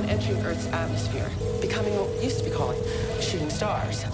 upon entering Earth's atmosphere, becoming what we used to be calling shooting stars.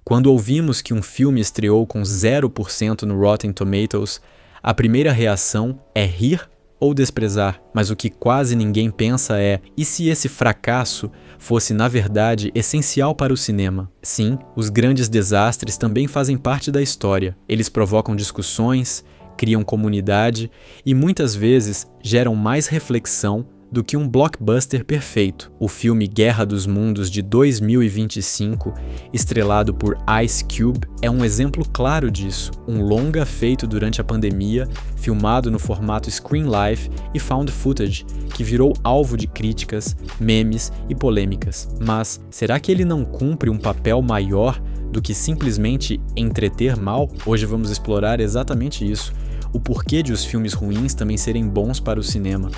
Quando ouvimos que um filme estreou com 0% no Rotten Tomatoes, a primeira reação é rir ou desprezar, mas o que quase ninguém pensa é: e se esse fracasso fosse, na verdade, essencial para o cinema? Sim, os grandes desastres também fazem parte da história. Eles provocam discussões, criam comunidade e muitas vezes geram mais reflexão do que um blockbuster perfeito. O filme Guerra dos Mundos de 2025, estrelado por Ice Cube, é um exemplo claro disso. Um longa feito durante a pandemia, filmado no formato Screen Life e Found Footage, que virou alvo de críticas, memes e polêmicas. Mas será que ele não cumpre um papel maior do que simplesmente entreter mal? Hoje vamos explorar exatamente isso, o porquê de os filmes ruins também serem bons para o cinema.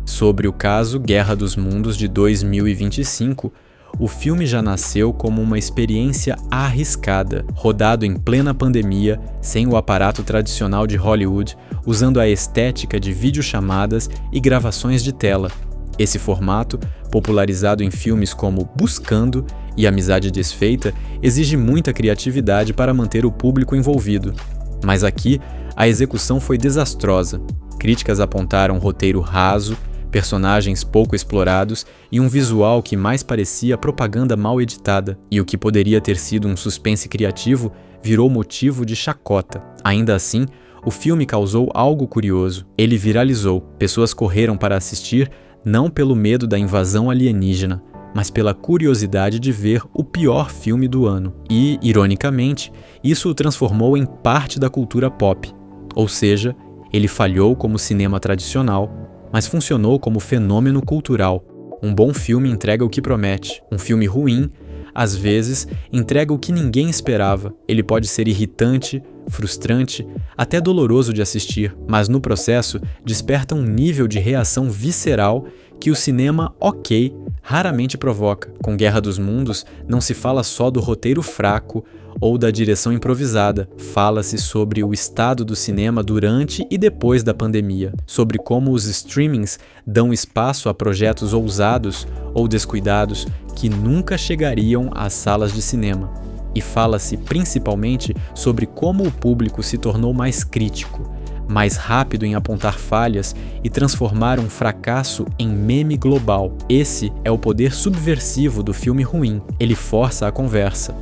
Sobre o caso Guerra dos Mundos de 2025, o filme já nasceu como uma experiência arriscada, rodado em plena pandemia, sem o aparato tradicional de Hollywood, usando a estética de videochamadas e gravações de tela. Esse formato, popularizado em filmes como Buscando e Amizade Desfeita, exige muita criatividade para manter o público envolvido. Mas aqui, a execução foi desastrosa. Críticas apontaram roteiro raso, personagens pouco explorados e um visual que mais parecia propaganda mal editada, e o que poderia ter sido um suspense criativo virou motivo de chacota. Ainda assim, o filme causou algo curioso. Ele viralizou. Pessoas correram para assistir não pelo medo da invasão alienígena, mas pela curiosidade de ver o pior filme do ano. E, ironicamente, isso o transformou em parte da cultura pop. Ou seja, ele falhou como cinema tradicional, mas funcionou como fenômeno cultural. Um bom filme entrega o que promete. Um filme ruim, às vezes, entrega o que ninguém esperava. Ele pode ser irritante, frustrante, até doloroso de assistir, mas no processo desperta um nível de reação visceral que o cinema raramente provoca. Com Guerra dos Mundos, não se fala só do roteiro fraco ou da direção improvisada. Fala-se sobre o estado do cinema durante e depois da pandemia, sobre como os streamings dão espaço a projetos ousados ou descuidados que nunca chegariam às salas de cinema. E fala-se principalmente sobre como o público se tornou mais crítico, mais rápido em apontar falhas e transformar um fracasso em meme global. Esse é o poder subversivo do filme ruim. Ele força a conversa.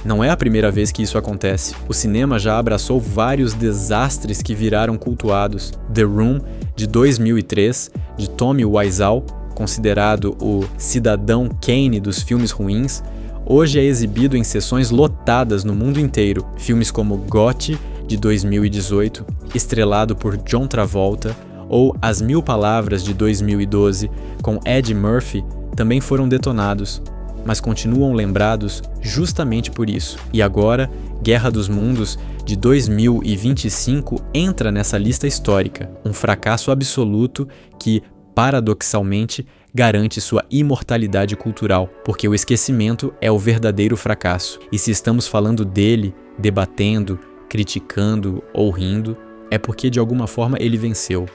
Não é a primeira vez que isso acontece. O cinema já abraçou vários desastres que viraram cultuados. The Room, de 2003, de Tommy Wiseau, considerado o Cidadão Kane dos filmes ruins, hoje é exibido em sessões lotadas no mundo inteiro. Filmes como Gotti, de 2018, estrelado por John Travolta, ou As Mil Palavras, de 2012, com Eddie Murphy, também foram detonados, mas continuam lembrados justamente por isso. E agora, Guerra dos Mundos, de 2025, entra nessa lista histórica, um fracasso absoluto que, paradoxalmente, garante sua imortalidade cultural, porque o esquecimento é o verdadeiro fracasso. E se estamos falando dele, debatendo, criticando ou rindo, é porque de alguma forma ele venceu.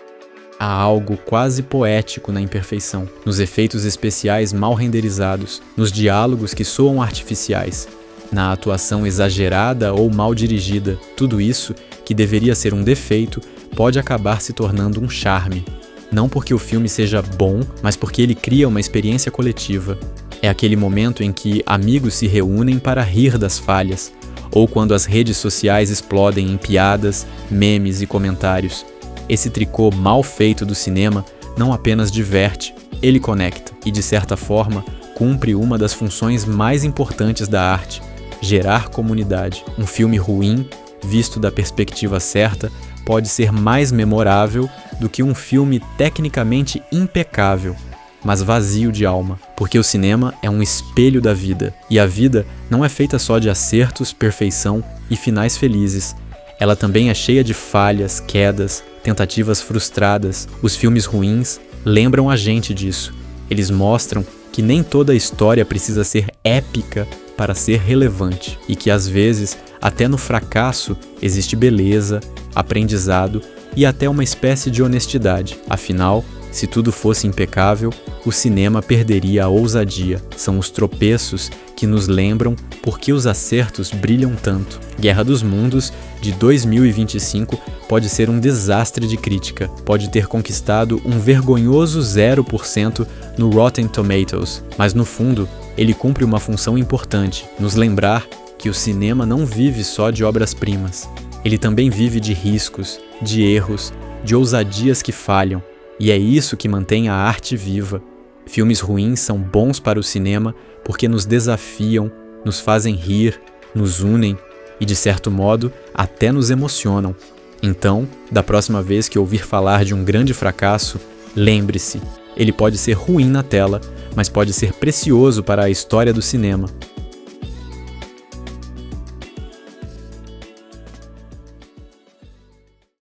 Há algo quase poético na imperfeição, nos efeitos especiais mal renderizados, nos diálogos que soam artificiais, na atuação exagerada ou mal dirigida. Tudo isso, que deveria ser um defeito, pode acabar se tornando um charme. Não porque o filme seja bom, mas porque ele cria uma experiência coletiva. É aquele momento em que amigos se reúnem para rir das falhas, ou quando as redes sociais explodem em piadas, memes e comentários. Esse tricô mal feito do cinema não apenas diverte, ele conecta e, de certa forma, cumpre uma das funções mais importantes da arte: gerar comunidade. Um filme ruim, visto da perspectiva certa, pode ser mais memorável do que um filme tecnicamente impecável, mas vazio de alma, porque o cinema é um espelho da vida, e a vida não é feita só de acertos, perfeição e finais felizes. Ela também é cheia de falhas, quedas, tentativas frustradas. Os filmes ruins lembram a gente disso. Eles mostram que nem toda a história precisa ser épica para ser relevante, e que às vezes, até no fracasso, existe beleza, aprendizado e até uma espécie de honestidade. Afinal, se tudo fosse impecável, o cinema perderia a ousadia. São os tropeços que nos lembram por que os acertos brilham tanto. Guerra dos Mundos, de 2025, pode ser um desastre de crítica. Pode ter conquistado um vergonhoso 0% no Rotten Tomatoes, mas no fundo, ele cumpre uma função importante, nos lembrar que o cinema não vive só de obras-primas. Ele também vive de riscos, de erros, de ousadias que falham. E é isso que mantém a arte viva. Filmes ruins são bons para o cinema porque nos desafiam, nos fazem rir, nos unem e, de certo modo, até nos emocionam. Então, da próxima vez que ouvir falar de um grande fracasso, lembre-se, ele pode ser ruim na tela, mas pode ser precioso para a história do cinema.